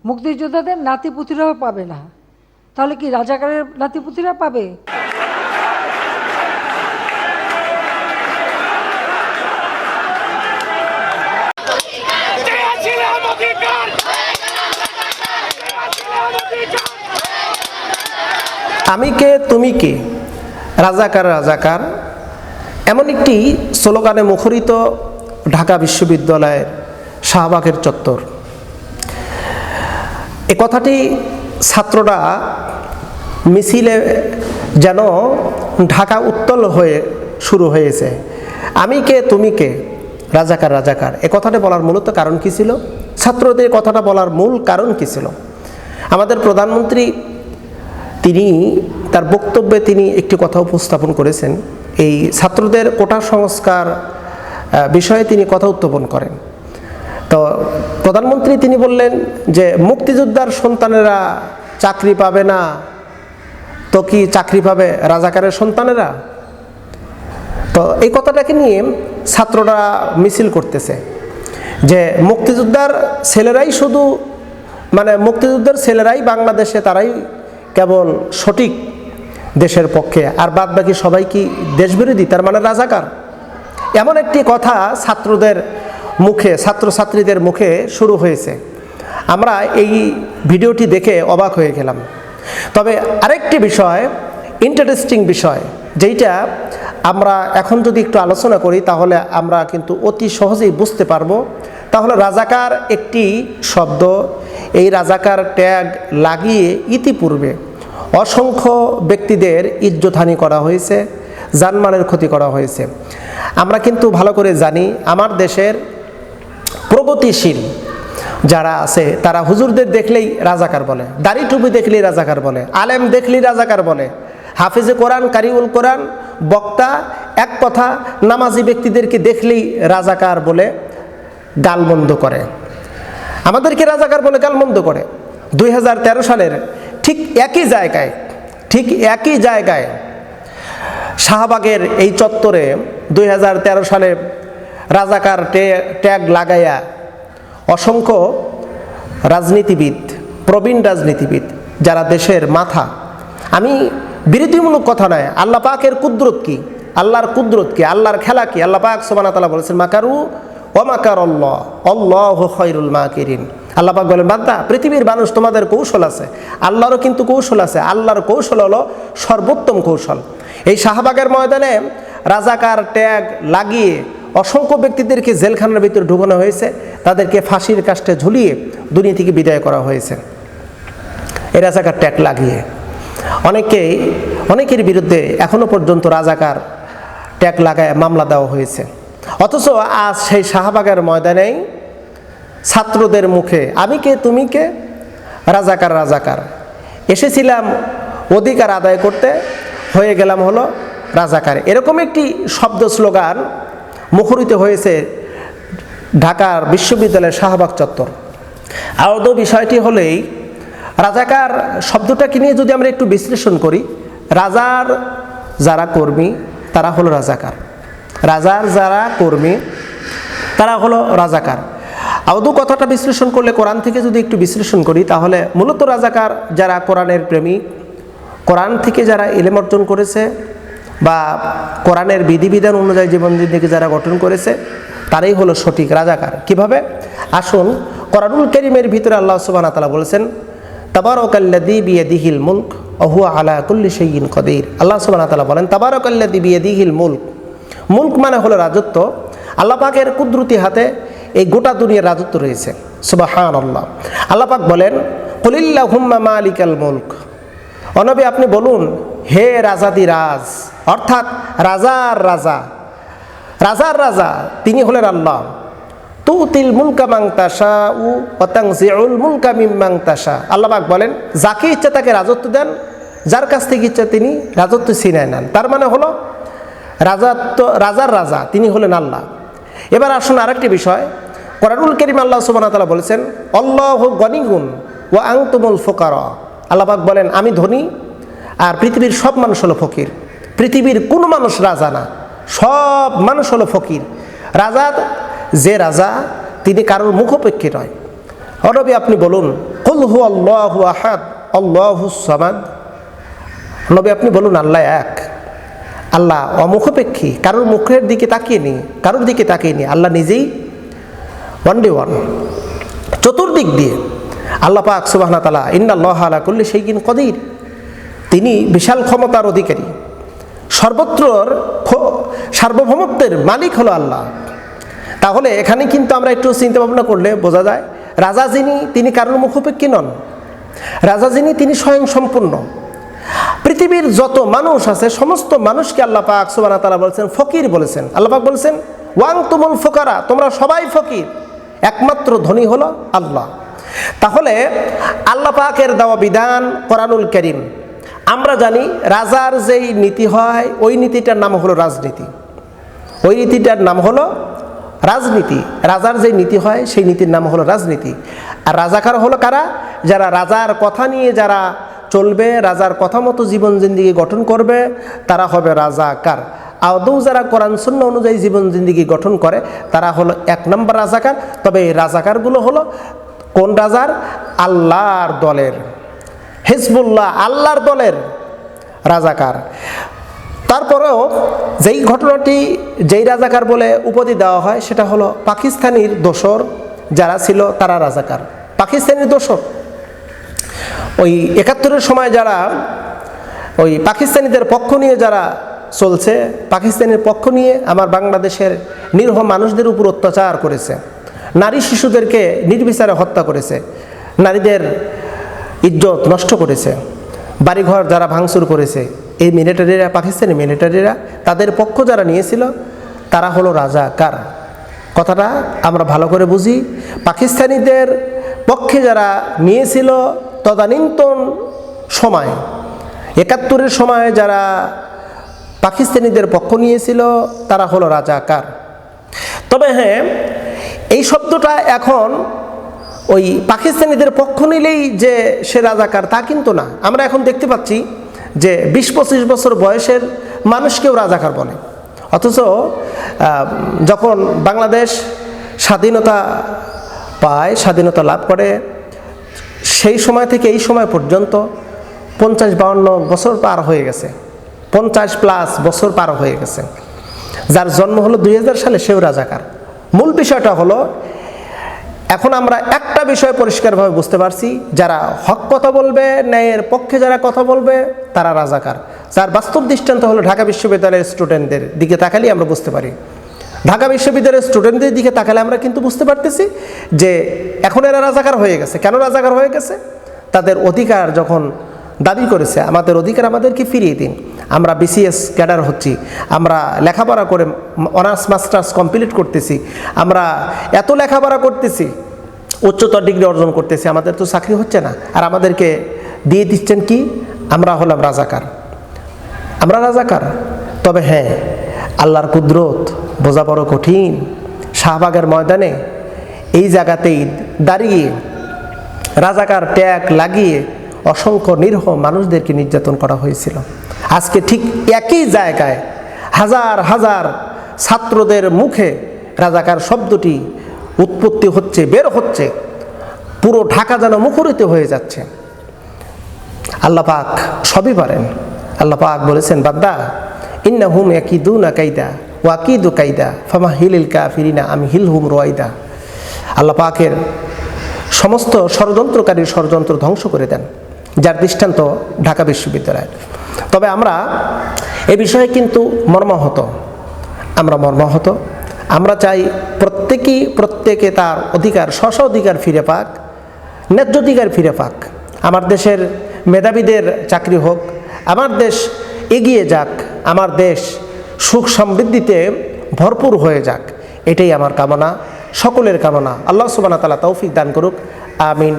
মুক্তিযোদ্ধাদের নাতিপুতিরাও পাবে না, তাহলে কি রাজাকারের নাতিপুতিরা পাবে? আমি কে তুমি কে, রাজাকার রাজাকার, এমন একটি স্লোগানে মুখরিত ঢাকা বিশ্ববিদ্যালয়ের শাহবাগের চত্বর। এ কথাটি ছাত্ররা মিছিলে যেন ঢাকা উত্তল হয়ে শুরু হয়েছে। আমি কে তুমি কে, রাজাকার রাজাকার, এ কথাটা বলার মূলত কারণ কি ছিল? ছাত্রদের কথাটা বলার মূল কারণ কি ছিল? আমাদের প্রধানমন্ত্রী তিনি তার বক্তব্যে তিনি একটি কথা উপস্থাপন করেছেন, এই ছাত্রদের কোটা সংস্কার বিষয়ে তিনি কথা উত্থাপন করেন। তো প্রধানমন্ত্রী তিনি বললেন যে মুক্তিযোদ্ধার সন্তানেরা চাকরি পাবে না, তো কি চাকরি পাবে রাজাকারের সন্তানেরা? তো এই কথাটাকে নিয়ে ছাত্ররা মিছিল করতেছে যে মুক্তিযোদ্ধার ছেলেরাই শুধু, মানে মুক্তিযোদ্ধার ছেলেরাই বাংলাদেশে তারাই কেবল সঠিক দেশের পক্ষে, আর বাদ বাকি সবাই কি দেশবিরোধী, তার মানে রাজাকার। এমন একটি কথা ছাত্রদের মুখে, ছাত্রছাত্রীদের মুখে শুরু হয়েছে। আমরা এই ভিডিওটি দেখে অবাক হয়ে গেলাম। তবে আরেকটি বিষয়, ইন্টারেস্টিং বিষয়, যেইটা আমরা এখন যদি একটু আলোচনা করি তাহলে আমরা কিন্তু অতি সহজেই বুঝতে পারবো। তাহলে রাজাকার একটি শব্দ, এই রাজাকার ট্যাগ লাগিয়ে ইতিপূর্বে অসংখ্য ব্যক্তিদের ইজ্জতহানি করা হয়েছে, জানমালের ক্ষতি করা হয়েছে। আমরা কিন্তু ভালো করে জানি আমার দেশের প্রগতিশীল যারা আছে তারা হুজুরদের দেখলেই রাজাকার বলে, দাড়ি টুপি দেখলেই রাজাকার বলে, আলেম দেখলেই রাজাকার বলে, হাফিজে কোরআন, কারিউল কোরআন, বক্তা, এক কথা নামাজি ব্যক্তিদেরকে দেখলেই রাজাকার বলে গালমন্দ করে, আমাদেরকে রাজাকার বলে গালমন্দ করে। 2013 সালের ঠিক একই জায়গায় শাহবাগের এই চত্বরে 2013 সালে রাজাকার ট্যাগ লাগাইয়া অসংখ্য রাজনীতিবিদ, প্রবীণ রাজনীতিবিদ যারা দেশের মাথা, আমি বিরোধীমূলক কথা নয়, আল্লাহ পাকের কুদরত কি, আল্লাহর কুদরত কি, আল্লাহর খেলা কি, আল্লাহ পাক সুবহানাহু ওয়া তাআলা বলেছেন মাকারু ওয়া মাকারাল্লাহ আল্লাহু খায়রুল মাকিরিন। আল্লাহ পাক বলেন বান্দা, পৃথিবীর মানুষ তোমাদের কৌশল আছে, আল্লাহরও কিন্তু কৌশল আছে, আল্লাহর কৌশল হলো সর্বোত্তম কৌশল। এই শাহবাগের ময়দানে রাজাকার ট্যাগ লাগিয়ে অসংখ্য ব্যক্তিদেরকে জেলখানার ভিতরে ঢুকানো হয়েছে, তাদেরকে ফাঁসির কাস্টে ঝুলিয়ে দুনিয়া থেকে বিদায় করা হয়েছে এই রাজাকার ট্যাগ লাগিয়ে। অনেকের বিরুদ্ধে এখনো পর্যন্ত রাজাকার ট্যাগ লাগায় মামলা দেওয়া হয়েছে। অথচ আজ সেই শাহবাগের ময়দানেই ছাত্রদের মুখে আমি কে তুমি কে, রাজাকার রাজাকার, এসেছিলাম অধিকার আদায় করতে, হয়ে গেলাম হলো রাজাকার, এরকম একটি শব্দ স্লোগান মুখরিত হয়েছে ঢাকার বিশ্ববিদ্যালয়ের শাহবাগ চত্বর। আদৌ বিষয়টি হলেই রাজাকার শব্দটাকে নিয়ে যদি আমরা একটু বিশ্লেষণ করি, রাজার যারা কর্মী তারা হলো রাজাকার, রাজার যারা কর্মী তারা হলো রাজাকার। আদৌ কথাটা বিশ্লেষণ করলে, কোরআন থেকে যদি একটু বিশ্লেষণ করি তাহলে মূলত রাজাকার যারা কোরআনের প্রেমী, কোরআন থেকে যারা ইলম অর্জন করেছে বা কোরআনের বিধিবিধান অনুযায়ী জীবন জীবনকে যারা গঠন করেছে তারাই হলো সঠিক রাজাকার। কিভাবে? আসুন, কোরআনুল কারীমের ভিতরে আল্লাহ সুবহানাহু ওয়া তাআলা বলেছেন তাবারাকাল্লাযী বিয়াদিহিল মুলক ওয়া হুয়া আলা কুল্লি শাইইন কাদির। আল্লাহ সুবহানাহু ওয়া তাআলা বলেন তাবারাকাল্লাযী বিয়াদিহিল মুলক, মুলক মানে হলো রাজত্ব। আল্লাহ পাকের কুদরতি হাতে এই গোটা দুনিয়ার রাজত্ব রয়েছে, সুবহানাল্লাহ। আল্লাহ পাক বলেন কুলিল্লাহুম্মা মালিকাল মুলক, ও নবী আপনি বলুন হে রাজাদিরাজ, অর্থাৎ রাজার রাজা তিনি হলেন আল্লাহ। তুতিল মুলকা মান তাশাউ ওয়া তানজিউল মুলকা মিম্মান তাশা। আল্লাহ পাক বলেন যাকে ইচ্ছা তাকে রাজত্ব দেন, যার কাছ থেকে ইচ্ছা তিনি রাজত্ব ছিনিয়ে নেন। তার মানে হলো রাজার রাজা তিনি হলেন আল্লাহ। এবার আসুন আরেকটি বিষয়, কোরআনুল কারীম আল্লাহ সুবহানাহু ওয়া তাআলা বলেছেন আল্লাহু গনিয়ুন ওয়া আনতুমুল ফুকারা। আল্লাহ পাক বলেন আমি ধনী আর পৃথিবীর সব মানুষ হলো ফকির। পৃথিবীর কোনো মানুষ রাজা না, সব মানুষ হলো ফকির। যে রাজা তিনি কারোর মুখোপেক্ষী নয়। ও নবী আপনি বলুন কুল কুল হু আল্লাহু আহাদ আল্লাহুস সামাদ। নবী আপনি বলুন আল্লাহ এক, আল্লাহ অমুখাপেক্ষী, কারোর মুখের দিকে তাকিয়ে নেই, কারোর দিকে তাকিয়ে নেই, আল্লাহ নিজেই ওয়ান ডে ওয়ান। চতুর্দিক দিয়ে আল্লাহ পাক সুবহানাহু ওয়া তাআলা ইন্নাল্লাহা আলা কুল্লি শাইইন কাদির, তিনি বিশাল ক্ষমতার অধিকারী, সর্বত্রর সার্বভৌমত্বের মালিক হলো আল্লাহ। তাহলে এখানে কিন্তু আমরা একটু চিন্তা ভাবনা করলে বোঝা যায়, রাজা যিনি তিনি কারোর মুখাপেক্ষী নন, রাজা যিনি তিনি স্বয়ং সম্পূর্ণ। পৃথিবীর যত মানুষ আছে সমস্ত মানুষকে আল্লাহ পাক সুবহানাহু ওয়া তাআলা বলেছেন ফকির বলেছেন। আল্লাহ পাক বলেছেন ওয়াং তুমুল ফুকারা, তোমরা সবাই ফকির, একমাত্র ধনী হলো আল্লাহ। তাহলে আল্লাহ পাকের দেওয়া বিধান কোরআনুল কারীম, আমরা জানি রাজার যেই নীতি হয় ওই নীতিটার নাম হলো রাজনীতি, ওই নীতিটার নাম হলো রাজনীতি। রাজার যেই নীতি হয় সেই নীতির নাম হলো রাজনীতি। আর রাজাকার হলো কারা? যারা রাজার কথা নিয়ে যারা চলবে, রাজার কথা মতো জীবন জিন্দিগি গঠন করবে, তারা হবে রাজাকার। আদৌ যারা কোরআন সুন্নাহ অনুযায়ী জীবন জিন্দিগি গঠন করে তারা হলো এক নম্বর রাজাকার। তবে এই রাজাকারগুলো হলো কোন রাজার? আল্লাহর দলের, হিজবুল্লাহ আল্লাহর দলের রাজাকার। তারপরেও যেই ঘটনাটি যেই রাজাকার বলে উপাধি দেওয়া হয় সেটা হলো পাকিস্তানির দোসর যারা ছিল তারা রাজাকার। পাকিস্তানির দোসর ওই ৭১-এর সময় যারা ওই পাকিস্তানিদের পক্ষ নিয়ে যারা চলছে, পাকিস্তানের পক্ষ নিয়ে আমার বাংলাদেশের নিরীহ মানুষদের উপর অত্যাচার করেছে, নারী শিশুদেরকে নির্বিচারে হত্যা করেছে, নারীদের ইজ্জত নষ্ট করেছে, বাড়িঘর যারা ভাঙচুর করেছে, এই মিলিটারিরা, পাকিস্তানি মিলিটারিরা, তাদের পক্ষ যারা নিয়েছিল তারা হলো রাজাকার। কথাটা আমরা ভালো করে বুঝি। পাকিস্তানিদের পক্ষে যারা নিয়েছিল তদানীন্তন সময় ৭১-এর সময় যারা পাকিস্তানিদের পক্ষ নিয়েছিল তারা হলো রাজাকার। তবে হ্যাঁ, এই শব্দটা এখন ওই পাকিস্তানিদের পক্ষ নিলেই যে সে রাজাকার তা কিন্তু না। আমরা এখন দেখতে পাচ্ছি যে ২০-২৫ বছর বয়সের মানুষকেও রাজাকার বলে। অথচ যখন বাংলাদেশ স্বাধীনতা পায়, স্বাধীনতা লাভ করে, সেই সময় থেকে এই সময় পর্যন্ত ৫০-৫২ বছর পার হয়ে গেছে, ৫০+ বছর পার হয়ে গেছে। যার জন্ম হলো ২০০০ সালে সেও রাজাকার। মূল বিষয়টা হলো এখন আমরা একটা বিষয় পরিষ্কারভাবে বুঝতে পারছি, যারা হক কথা বলবে, ন্যায়ের পক্ষে যারা কথা বলবে তারা রাজাকার। যার বাস্তব দৃষ্টান্ত হলো ঢাকা বিশ্ববিদ্যালয়ের স্টুডেন্টদের দিকে তাকালেই আমরা বুঝতে পারি। ঢাকা বিশ্ববিদ্যালয়ের স্টুডেন্টদের দিকে তাকালে আমরা কিন্তু বুঝতে পারতেছি যে এখন এরা রাজাকার হয়ে গেছে। কেন রাজাকার হয়ে গেছে? তাদের অধিকার যখন দাবি করেছে, আমাদের অধিকার আমাদেরকে ফিরিয়ে দিন, আমরা বিসিএস ক্যাডার হচ্ছি, আমরা লেখাপড়া করে অনার্স মাস্টার্স কমপ্লিট করতেছি, আমরা এত লেখাপড়া করতেছি, উচ্চতর ডিগ্রি অর্জন করতেছি, আমাদের তো চাকরি হচ্ছে না, আর আমাদেরকে দিয়ে দিচ্ছেন কি? আমরা হলাম রাজাকার, আমরা রাজাকার। তবে হ্যাঁ, আল্লাহর কুদরত বোঝা বড় কঠিন। শাহবাগের ময়দানে এই জায়গাতেই দাঁড়িয়ে রাজাকার ট্যাগ লাগিয়ে অসংখ্য নিরীহ মানুষদেরকে নির্যাতন করা হয়েছিল। আজকে ঠিক একই জায়গায় হাজার হাজার ছাত্রদের মুখে রাজাকার শব্দটি উৎপত্তি হচ্ছে, বের হচ্ছে, পুরো ঢাকা যেন মুখরিত হয়ে যাচ্ছে। আল্লাহ পাক সবই পারেন। আল্লাহ পাক বলেছেন, বান্দা ইন্নাহুম ইয়াকিদুনা কাইদা ওয়া আকিদু কাইদা ফামাহিলিল কাফিরিনা আমহিলহুম রুয়াইদা। আল্লাহ পাকের সমস্ত ষড়যন্ত্রকারীর ষড়যন্ত্র ধ্বংস করে দেন, যার দৃষ্টান্ত ঢাকা বিশ্ববিদ্যালয়। তবে আমরা এ বিষয়ে কিন্তু মর্মাহত, আমরা চাই প্রত্যেকে তার অধিকার, স্ব অধিকার ফিরে পাক, ন্যায্য অধিকার ফিরে পাক। আমার দেশের মেধাবীদের চাকরি হোক, আমার দেশ এগিয়ে যাক, আমার দেশ সুখ সমৃদ্ধিতে ভরপুর হয়ে যাক, এটাই আমার কামনা, সকলের কামনা। আল্লাহ সুবহানাহু ওয়া তাআলা তৌফিক দান করুক। আমিন।